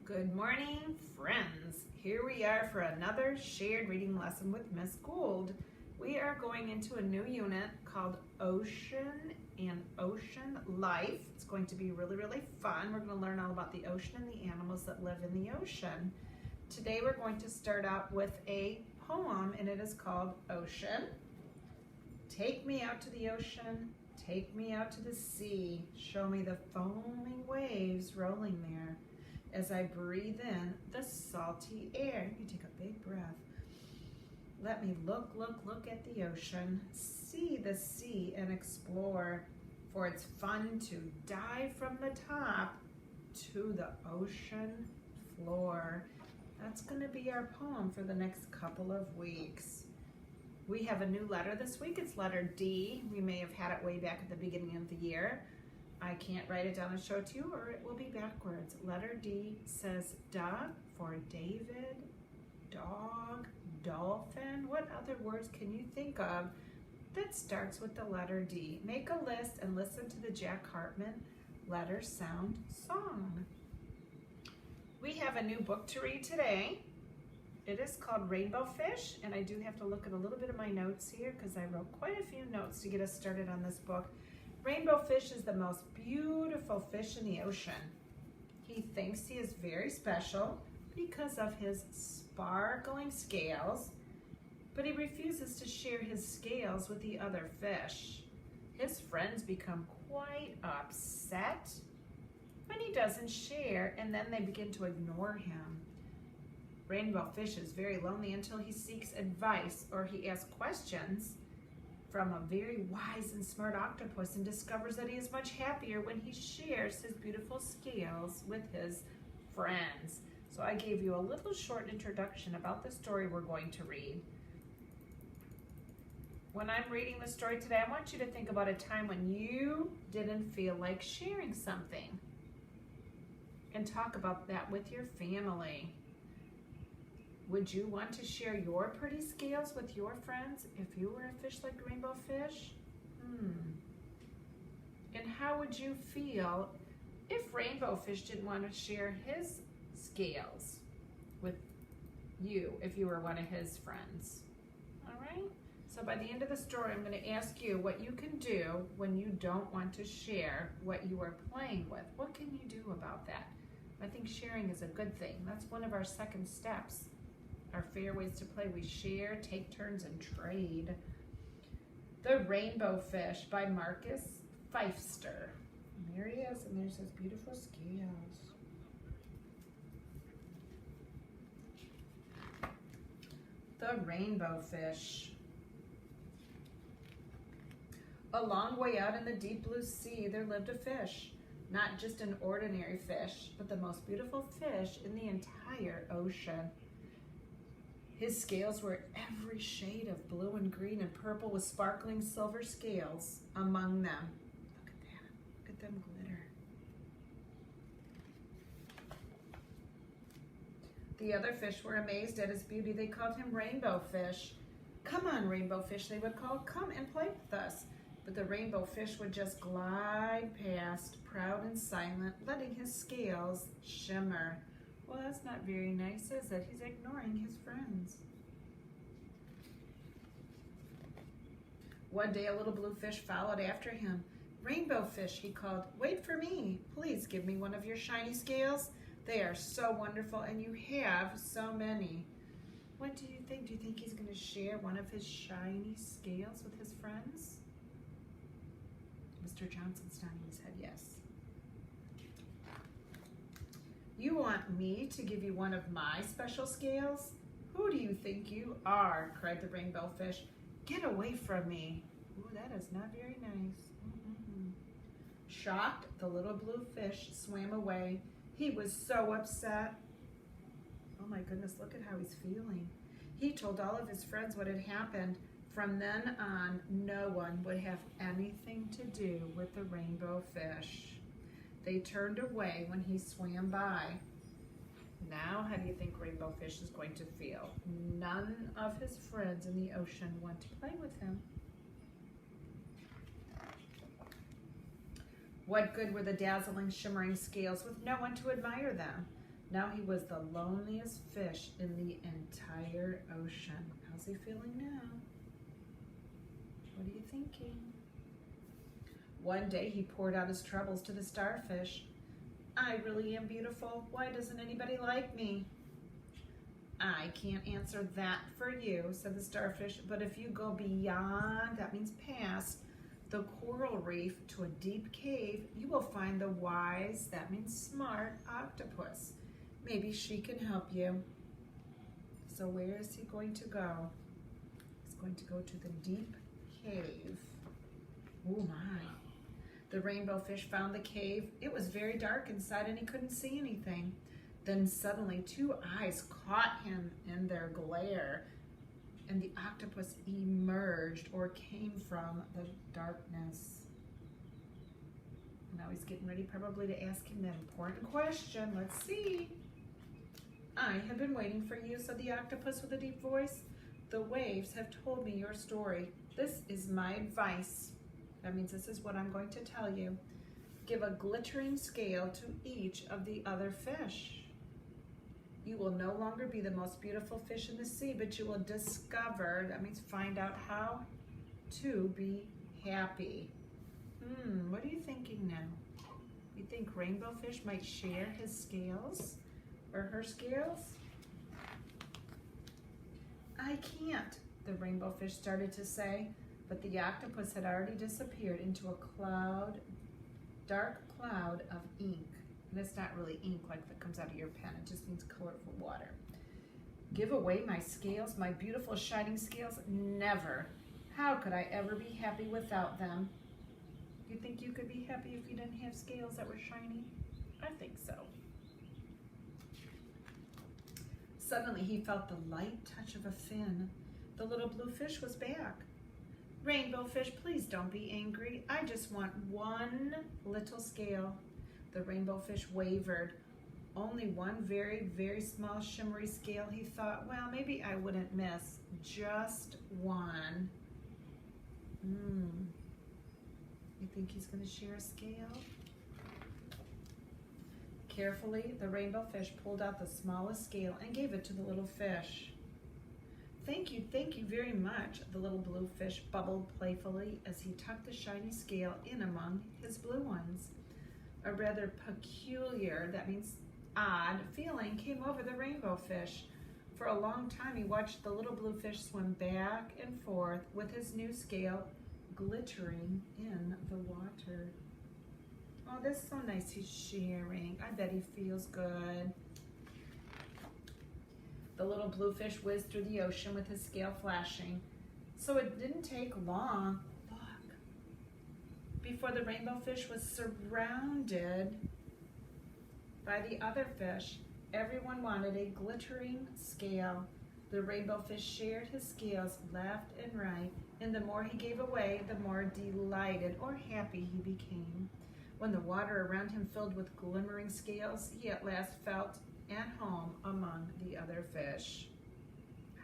Good morning, friends. Here we are for another shared reading lesson with Miss Gould. We are going into a new unit called Ocean and Ocean Life. It's going to be really fun. We're going to learn all about the ocean and the animals that live in the ocean. Today we're going to start out with a poem, and it is called Ocean. Take me out to the ocean, take me out to the sea, show me the foaming waves rolling there. As I breathe in the salty air, you take a big breath. Let me look at the ocean, see the sea and explore, for it's fun to dive from the top to the ocean floor. That's going to be our poem for the next couple of weeks. We have a new letter this week. It's letter D. We may have had it way back at the beginning of the year. I can't write it down and show it to you, or it will be backwards. Letter D says duck for David, dog, dolphin. What other words can you think of that starts with the letter D? Make a list and listen to the Jack Hartman letter sound song. We have a new book to read today. It is called Rainbow Fish, and I do have to look at a little bit of my notes here because I wrote quite a few notes to get us started on this book. Rainbow fish is the most beautiful fish in the ocean. He thinks he is very special because of his sparkling scales, but he refuses to share his scales with the other fish. His friends become quite upset when he doesn't share, and then they begin to ignore him. Rainbow fish is very lonely until he seeks advice or he asks questions from a very wise and smart octopus and discovers that he is much happier when he shares his beautiful scales with his friends. So I gave you a little short introduction about the story we're going to read. When I'm reading the story today, I want you to think about a time when you didn't feel like sharing something, and talk about that with your family. Would you want to share your pretty scales with your friends if you were a fish like Rainbow Fish? And how would you feel if Rainbow Fish didn't want to share his scales with you if you were one of his friends? All right? So by the end of the story, I'm going to ask you what you can do when you don't want to share what you are playing with. What can you do about that? I think sharing is a good thing. That's one of our second steps. Our fair ways to play. We share, take turns, and trade. The Rainbow Fish by Marcus Pfeifster. There he is, and there's his beautiful scales. The Rainbow Fish. A long way out in the deep blue sea, there lived a fish. Not just an ordinary fish, but the most beautiful fish in the entire ocean. His scales were every shade of blue and green and purple with sparkling silver scales among them. Look at that. Look at them glitter. The other fish were amazed at his beauty. They called him Rainbow Fish. Come on, Rainbow Fish, they would call. Come and play with us. But the Rainbow Fish would just glide past, proud and silent, letting his scales shimmer. Well, that's not very nice, is it? He's ignoring his friends. One day, a little blue fish followed after him. Rainbow Fish, he called, wait for me. Please give me one of your shiny scales. They are so wonderful, and you have so many. What do you think? Do you think he's going to share one of his shiny scales with his friends? Mr. Johnson's nodding his head yes. You want me to give you one of my special scales? Who do you think you are? Cried the Rainbow Fish. Get away from me. Ooh, that is not very nice. Shocked, the little blue fish swam away. He was so upset. Oh my goodness, look at how he's feeling. He told all of his friends what had happened. From then on, no one would have anything to do with the Rainbow Fish. They turned away when he swam by. Now, how do you think Rainbow Fish is going to feel? None of his friends in the ocean want to play with him. What good were the dazzling, shimmering scales with no one to admire them? Now he was the loneliest fish in the entire ocean. How's he feeling now? What are you thinking? One day he poured out his troubles to the starfish. I really am beautiful. Why doesn't anybody like me? I can't answer that for you, said the starfish, but if you go beyond, that means past, the coral reef to a deep cave, you will find the wise, that means smart, octopus. Maybe she can help you. So where is he going to go? He's going to go to the deep cave. Oh my. The rainbow fish found the cave. It was very dark inside and he couldn't see anything. Then suddenly 2 eyes caught him in their glare and the octopus emerged or came from the darkness. Now he's getting ready probably to ask him the important question. Let's see. I have been waiting for you, said the octopus with a deep voice. The waves have told me your story. This is my advice. That means this is what I'm going to tell you. Give a glittering scale to each of the other fish. You will no longer be the most beautiful fish in the sea, but you will discover, that means find out how to be happy. What are you thinking now? You think rainbow fish might share his scales or her scales? I can't, the rainbow fish started to say, but the octopus had already disappeared into a dark cloud of ink. And it's not really ink like that comes out of your pen. It just means colorful water. Give away my scales, my beautiful shining scales? Never. How could I ever be happy without them? You think you could be happy if you didn't have scales that were shiny? I think so. Suddenly he felt the light touch of a fin. The little blue fish was back. Rainbow fish, please don't be angry. I just want one little scale. The rainbow fish wavered. Only one very, very small shimmery scale. He thought, well, maybe I wouldn't miss. Just one. You think he's going to share a scale? Carefully, the rainbow fish pulled out the smallest scale and gave it to the little fish. Thank you very much, the little blue fish bubbled playfully as he tucked the shiny scale in among his blue ones. A rather peculiar, that means odd, feeling came over the rainbow fish. For a long time he watched the little blue fish swim back and forth with his new scale glittering in the water. Oh, that's so nice he's sharing. I bet he feels good. The little blue fish whizzed through the ocean with his scale flashing. So it didn't take long, look, before the rainbow fish was surrounded by the other fish. Everyone wanted a glittering scale. The rainbow fish shared his scales left and right, and the more he gave away, the more delighted or happy he became. When the water around him filled with glimmering scales, he at last felt at home among the other fish.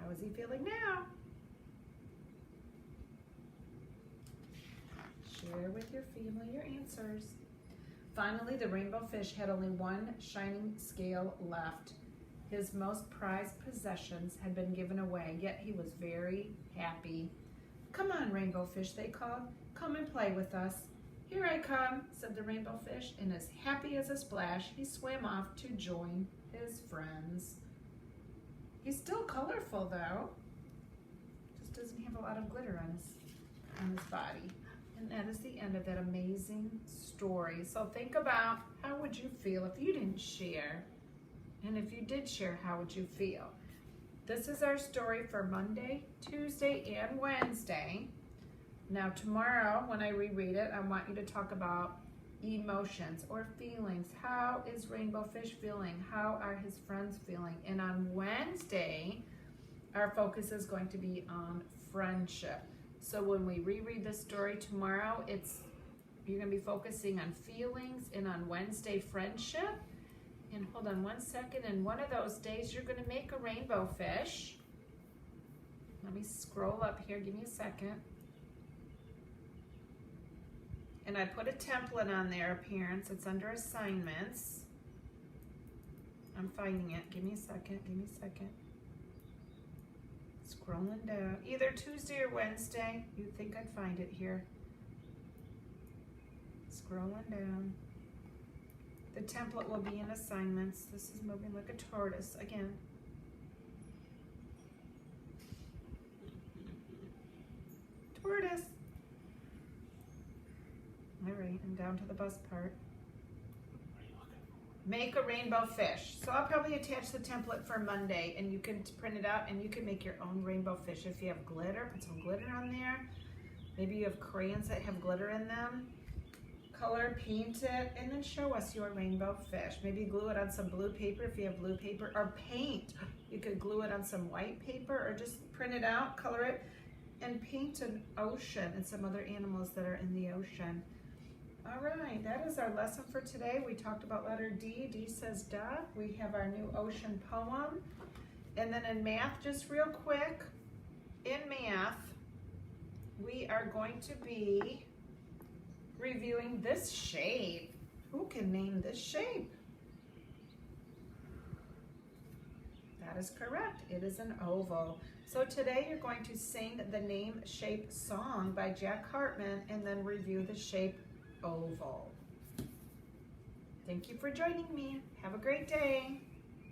How is he feeling now? Share with your family your answers. Finally, the rainbow fish had only one shining scale left. His most prized possessions had been given away, yet he was very happy. Come on, rainbow fish, they called. Come and play with us. Here I come, said the rainbow fish, and as happy as a splash, he swam off to join his friends. He's still colorful, though. Just doesn't have a lot of glitter on his body. And that is the end of that amazing story. So think about, how would you feel if you didn't share? And if you did share, how would you feel? This is our story for Monday, Tuesday, and Wednesday. Now tomorrow, when I reread it, I want you to talk about emotions or feelings. How is Rainbow Fish feeling? How are his friends feeling? And on Wednesday, our focus is going to be on friendship. So when we reread this story tomorrow, you're going to be focusing on feelings, and on Wednesday, friendship. And hold on one second, and one of those days you're going to make a rainbow fish. Let me scroll up here, give me a second. And I put a template on there, parents. It's under assignments. I'm finding it. Give me a second. Give me a second. Scrolling down. Either Tuesday or Wednesday. You'd think I'd find it here. Scrolling down. The template will be in assignments. This is moving like a tortoise again. Tortoise. All right, I'm down to the bus part. Make a rainbow fish. So I'll probably attach the template for Monday, and you can print it out and you can make your own rainbow fish. If you have glitter, put some glitter on there. Maybe you have crayons that have glitter in them. Color, paint it, and then show us your rainbow fish. Maybe glue it on some blue paper if you have blue paper, or paint. You could glue it on some white paper, or just print it out, color it, and paint an ocean and some other animals that are in the ocean. All right, that is our lesson for today. We talked about letter D. D says duh. We have our new ocean poem. And then in math, just real quick, in math, we are going to be reviewing this shape. Who can name this shape? That is correct. It is an oval. So today you're going to sing the Name Shape song by Jack Hartman and then review the shape oval. Thank you for joining me. Have a great day.